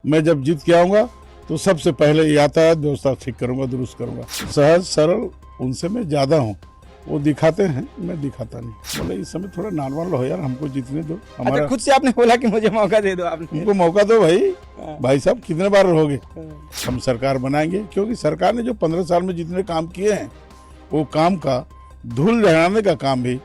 मैं जब जीत के आऊँगा तो सबसे पहले यातायात व्यवस्था ठीक करूँगा, दुरुस्त करूँगा। सहज सरल उनसे मैं ज़्यादा हूँ। वो दिखाते हैं, मैं दिखाता नहीं। बोले इस समय थोड़ा नॉर्मल हो यार, हमको जीतने दो। अच्छा, खुद से आपने बोला कि मुझे मौका दे दो आपने। हमको मौका दो भाई। भाई साहब कितने बार रहोगे? हम सरकार बनाएंगे, क्योंकि सरकार ने जो 15 साल में जितने काम किए हैं वो काम का धूल झड़ाने का काम भी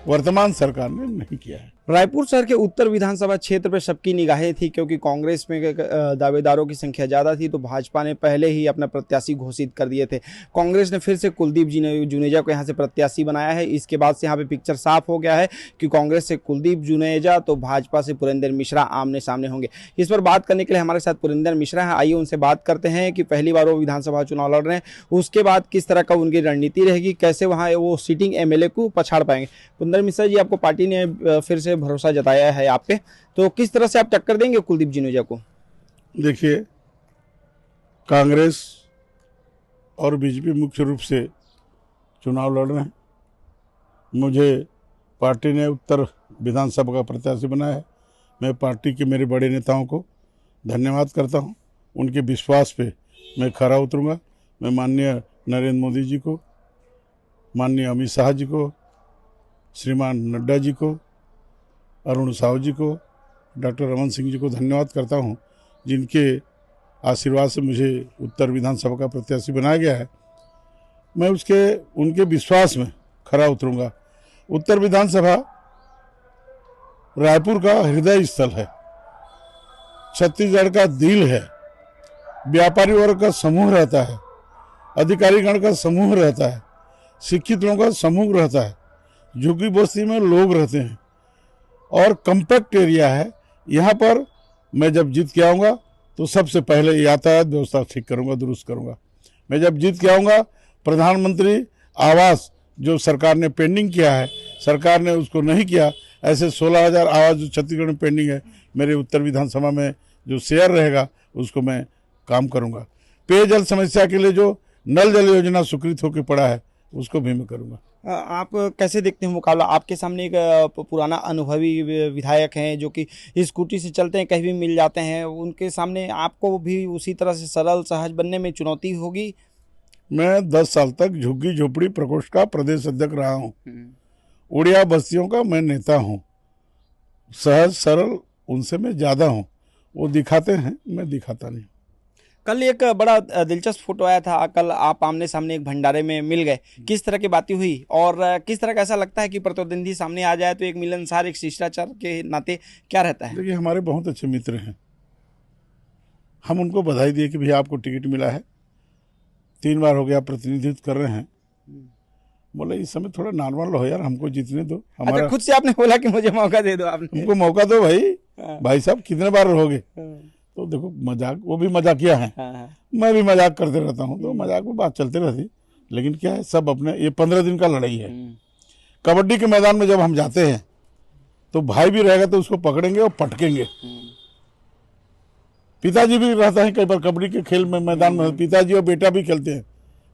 वर्तमान सरकार ने नहीं किया है। रायपुर शहर के उत्तर विधानसभा क्षेत्र पर सबकी निगाहें थी, क्योंकि कांग्रेस में दावेदारों की संख्या ज़्यादा थी, तो भाजपा ने पहले ही अपना प्रत्याशी घोषित कर दिए थे। कांग्रेस ने फिर से कुलदीप जुनेजा को यहां से प्रत्याशी बनाया है। इसके बाद से यहां पे पिक्चर साफ हो गया है कि कांग्रेस से कुलदीप जुनेजा तो भाजपा से पुरेंद्र मिश्रा आमने सामने होंगे। इस पर बात करने के लिए हमारे साथ पुरेंद्र मिश्रा हैं। आइए उनसे बात करते हैं कि पहली बार वो विधानसभा चुनाव लड़ रहे हैं, उसके बाद किस तरह का उनकी रणनीति रहेगी, कैसे वहाँ वो सीटिंग एमएलए को पछाड़ पाएंगे। पुरेंद्र मिश्रा जी, आपको पार्टी ने फिर से भरोसा जताया है आप पे, तो किस तरह से आप टक्कर देंगे कुलदीप जुनेजा को? देखिए, कांग्रेस और बीजेपी मुख्य रूप से चुनाव लड़ रहे हैं। मुझे पार्टी ने उत्तर विधानसभा का प्रत्याशी बनाया है। मैं पार्टी के मेरे बड़े नेताओं को धन्यवाद करता हूं। उनके विश्वास पे मैं खरा उतरूंगा। मैं माननीय नरेंद्र मोदी जी को, माननीय अमित शाह जी को, श्रीमान नड्डा जी को, अरुण साहू जी को, डॉक्टर रमन सिंह जी को धन्यवाद करता हूं, जिनके आशीर्वाद से मुझे उत्तर विधानसभा का प्रत्याशी बनाया गया है। मैं उनके विश्वास में खरा उतरूंगा। उत्तर विधानसभा रायपुर का हृदय स्थल है, छत्तीसगढ़ का दिल है। व्यापारी वर्ग का समूह रहता है, अधिकारीगण का समूह रहता है, शिक्षित लोगों का समूह रहता है, झुग्गी बस्ती में लोग रहते हैं और कम्पैक्ट एरिया है। यहाँ पर मैं जब जीत के आऊँगा तो सबसे पहले यातायात व्यवस्था ठीक करूँगा, दुरुस्त करूँगा। मैं जब जीत के आऊँगा, प्रधानमंत्री आवास जो सरकार ने पेंडिंग किया है, सरकार ने उसको नहीं किया, ऐसे 16,000 आवास जो छत्तीसगढ़ में पेंडिंग है, मेरे उत्तर विधानसभा में जो शेयर रहेगा उसको मैं काम करूँगा। पेयजल समस्या के लिए जो नल जल योजना स्वीकृत होकर पड़ा है उसको भी मैं करूँगा। आप कैसे देखते हैं मुकाबला? आपके सामने एक पुराना अनुभवी विधायक हैं जो कि स्कूटी से चलते हैं, कहीं भी मिल जाते हैं, उनके सामने आपको भी उसी तरह से सरल सहज बनने में चुनौती होगी? मैं 10 साल तक झुग्गी झोपड़ी प्रकोष्ठ का प्रदेश अध्यक्ष रहा हूँ। उड़िया बस्तियों का मैं नेता हूँ। सहज सरल उनसे मैं ज़्यादा हूँ। वो दिखाते हैं, मैं दिखाता नहीं। कल एक बड़ा दिलचस्प फोटो आया था, कल आप आमने सामने एक भंडारे में मिल गए, किस तरह की बातें हुई और किस तरह का ऐसा लगता है कि प्रतिद्वंदी सामने आ जाए तो एक मिलनसार, एक शिष्टाचार के नाते क्या रहता है? देखिए, हमारे बहुत अच्छे मित्र हैं। हम उनको बधाई दिए कि भैया आपको टिकट मिला है, 3 बार हो गया प्रतिनिधित्व कर रहे हैं। बोले इस समय थोड़ा नॉर्मल हो यार, हमको जीतने दो। अच्छा, खुद से आपने बोला कि मुझे मौका दे दो आपने। हमको मौका दो भाई। भाई साहब कितने बार रहोगे? तो देखो, मजाक, वो भी मजाकिया है। मैं भी मजाक करते रहता हूँ, तो मजाक में बात चलती रहती। लेकिन क्या है, सब अपने, ये 15 दिन का लड़ाई है। कबड्डी के मैदान में जब हम जाते हैं तो भाई भी रहेगा तो उसको पकड़ेंगे और पटकेंगे। पिताजी भी रहता है कई बार कबड्डी के खेल में मैदान में, पिताजी और बेटा भी खेलते हैं,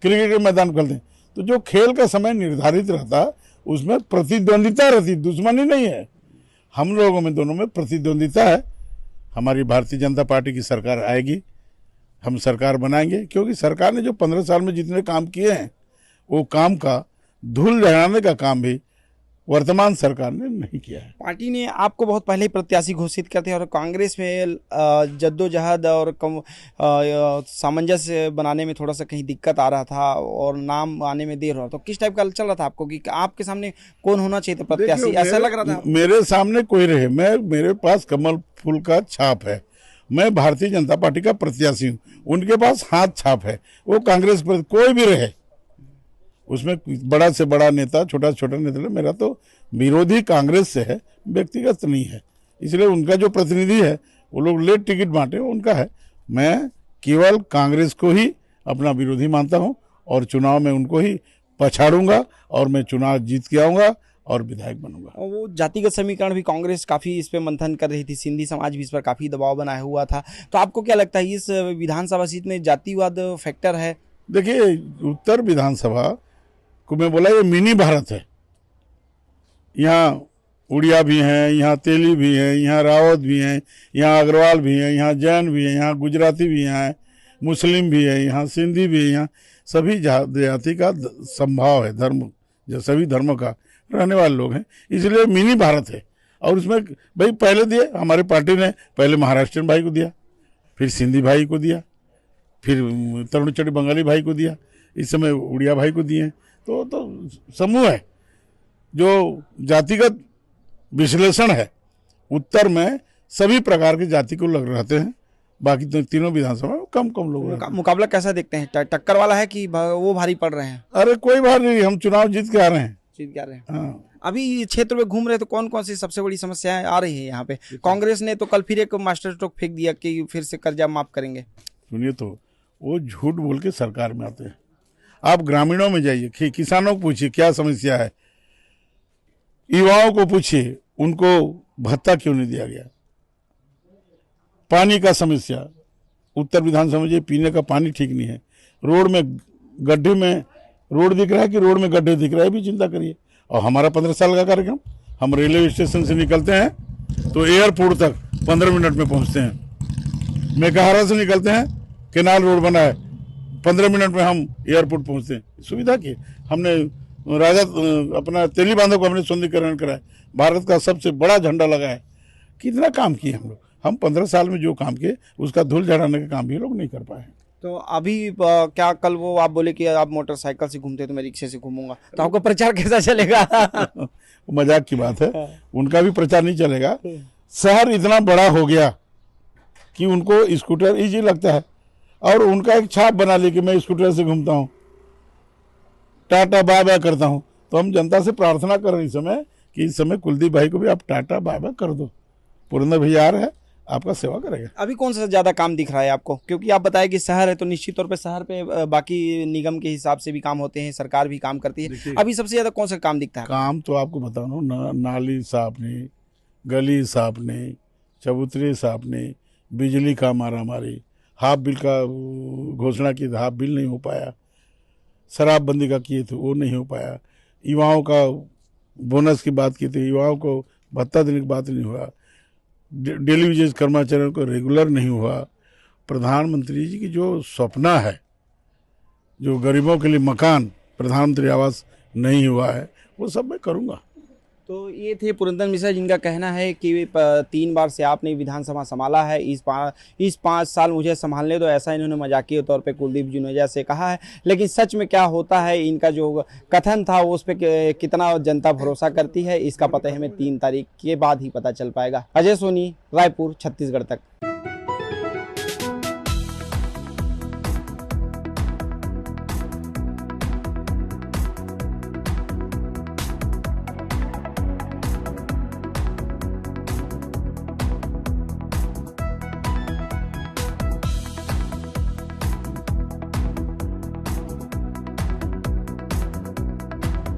क्रिकेट के मैदान में खेलते हैं। तो जो खेल का समय निर्धारित रहता उसमें प्रतिद्वंदिता रहती, दुश्मनी नहीं है। हम लोगों में दोनों में प्रतिद्वंदिता है। हमारी भारतीय जनता पार्टी की सरकार आएगी, हम सरकार बनाएंगे, क्योंकि सरकार ने जो 15 साल में जितने काम किए हैं वो काम का धूल झड़ाने का काम भी वर्तमान सरकार ने नहीं किया है। पार्टी ने आपको बहुत पहले ही प्रत्याशी घोषित करते हैं और कांग्रेस में जद्दोजहद और सामंजस्य बनाने में थोड़ा सा कहीं दिक्कत आ रहा था और नाम आने में देर हो रहा था। तो किस टाइप का चल रहा था आपको कि आपके सामने कौन होना चाहिए था प्रत्याशी, ऐसा लग रहा था? मेरे सामने कोई रहे, मेरे पास कमल फूल का छाप है। मैं भारतीय जनता पार्टी का प्रत्याशी हूँ, उनके पास हाथ छाप है। वो कांग्रेस पर कोई भी रहे, उसमें बड़ा से बड़ा नेता, छोटा से छोटा नेता, मेरा तो विरोधी कांग्रेस से है, व्यक्तिगत नहीं है। इसलिए उनका जो प्रतिनिधि है, वो लोग लेट टिकट बांटे, उनका है। मैं केवल कांग्रेस को ही अपना विरोधी मानता हूं और चुनाव में उनको ही पछाड़ूंगा और मैं चुनाव जीत के आऊँगा और विधायक बनूंगा। वो जातिगत समीकरण भी कांग्रेस काफ़ी इस पे मंथन कर रही थी, सिंधी समाज भी इस पर काफ़ी दबाव बनाया हुआ था। तो आपको क्या लगता है इस विधानसभा सीट में जातिवाद फैक्टर है? देखिए, उत्तर विधानसभा को मैं बोला ये मिनी भारत है। यहाँ उड़िया भी हैं, यहाँ तेली भी हैं, यहाँ रावत भी हैं, यहाँ अग्रवाल भी हैं, यहाँ जैन भी हैं, यहाँ गुजराती भी हैं, मुस्लिम भी है, यहाँ सिंधी भी है, यहाँ सभी जाति का संभाव है, धर्म जो सभी धर्मों का रहने वाले लोग हैं, इसलिए मिनी भारत है। और उसमें भाई पहले दिए हमारी पार्टी ने, पहले महाराष्ट्रियन भाई को दिया, फिर सिंधी भाई को दिया, फिर तरुण बंगाली भाई को दिया, इस समय उड़िया भाई को दिए। तो समूह है जो जातिगत विश्लेषण है। उत्तर में सभी प्रकार की जाति को लग रहते हैं, बाकी तो तीनों विधानसभा में कम लोग रहते हैं। मुकाबला कैसा देखते हैं? टक्कर वाला है कि वो भारी पड़ रहे हैं? अरे कोई बात नहीं, हम चुनाव जीत के आ रहे हैं। जीत के आ रहे हैं। हाँ। अभी ये क्षेत्र में घूम रहे तो कौन कौन सी सबसे बड़ी समस्याएं आ रही है यहाँ पे? कांग्रेस ने तो कल फिर एक मास्टर स्ट्रोक फेंक दिया कि फिर से कर्जा माफ करेंगे। सुनिए, तो वो झूठ बोल के सरकार में आते हैं। आप ग्रामीणों में जाइए, किसानों को पूछिए क्या समस्या है, युवाओं को पूछिए उनको भत्ता क्यों नहीं दिया गया, पानी का समस्या उत्तर विधानसभा में पीने का पानी ठीक नहीं है, रोड में गड्ढे में रोड दिख रहा है कि रोड में गड्ढे दिख रहा है, भी चिंता करिए। और हमारा 15 साल का कार्यक्रम, हम रेलवे स्टेशन से निकलते हैं तो एयरपोर्ट तक 15 मिनट में पहुंचते हैं। मेकाहारा से निकलते हैं, केनाल रोड बना है, 15 मिनट में हम एयरपोर्ट पहुंचते हैं। सुविधा की हमने राजा अपना तेली बांधव को हमने सौंदर्यीकरण कराया, भारत का सबसे बड़ा झंडा लगाया। कितना काम किए हम लोग, हम 15 साल में जो काम किए उसका धूल झड़ाने का काम भी लोग नहीं कर पाए। तो अभी क्या कल वो आप बोले कि आप मोटरसाइकिल से घूमते तो मैं रिक्शे से घूमूंगा, तो आपका प्रचार कैसा चलेगा? मजाक की बात है, उनका भी प्रचार नहीं चलेगा। शहर इतना बड़ा हो गया कि उनको स्कूटर इजी लगता है और उनका एक छाप बना ली कि मैं स्कूटर से घूमता हूँ, टाटा बाय बाय करता हूँ। तो हम जनता से प्रार्थना कर रहे हैं इस समय कि इस समय कुलदीप भाई को भी आप टाटा बाय बाय कर दो। पुरंदर भैया आ रहे हैं, आपका सेवा करेगा। अभी कौन सा ज्यादा काम दिख रहा है आपको? क्योंकि आप बताए कि शहर है तो निश्चित तौर पे शहर पे बाकी निगम के हिसाब से भी काम होते हैं, सरकार भी काम करती है। अभी सबसे ज्यादा कौन सा काम दिखता है? काम तो आपको बता रहा हूँ, नाली साफ नहीं, गली साफ नहीं, चबूतरे साफ नहीं, बिजली का मारामारी, हाफ बिल का घोषणा की, हाफ बिल नहीं हो पाया, शराबबंदी का किए थे वो नहीं हो पाया, युवाओं का बोनस की बात की थी, युवाओं को भत्ता देने की बात नहीं हुआ, डेली वेजेस कर्मचारियों को रेगुलर नहीं हुआ। प्रधानमंत्री जी की जो सपना है, जो गरीबों के लिए मकान प्रधानमंत्री आवास नहीं हुआ है, वो सब मैं करूँगा। तो ये थे पुरंदर मिश्रा जिनका कहना है कि 3 बार से आपने विधानसभा संभाला है, इस 5 साल मुझे संभालने दो, ऐसा इन्होंने मजाकिया तौर पे कुलदीप जुनेजा से कहा है। लेकिन सच में क्या होता है, इनका जो कथन था उस पर कितना जनता भरोसा करती है, इसका पता हमें 3 तारीख के बाद ही पता चल पाएगा। अजय सोनी, रायपुर, छत्तीसगढ़ तक।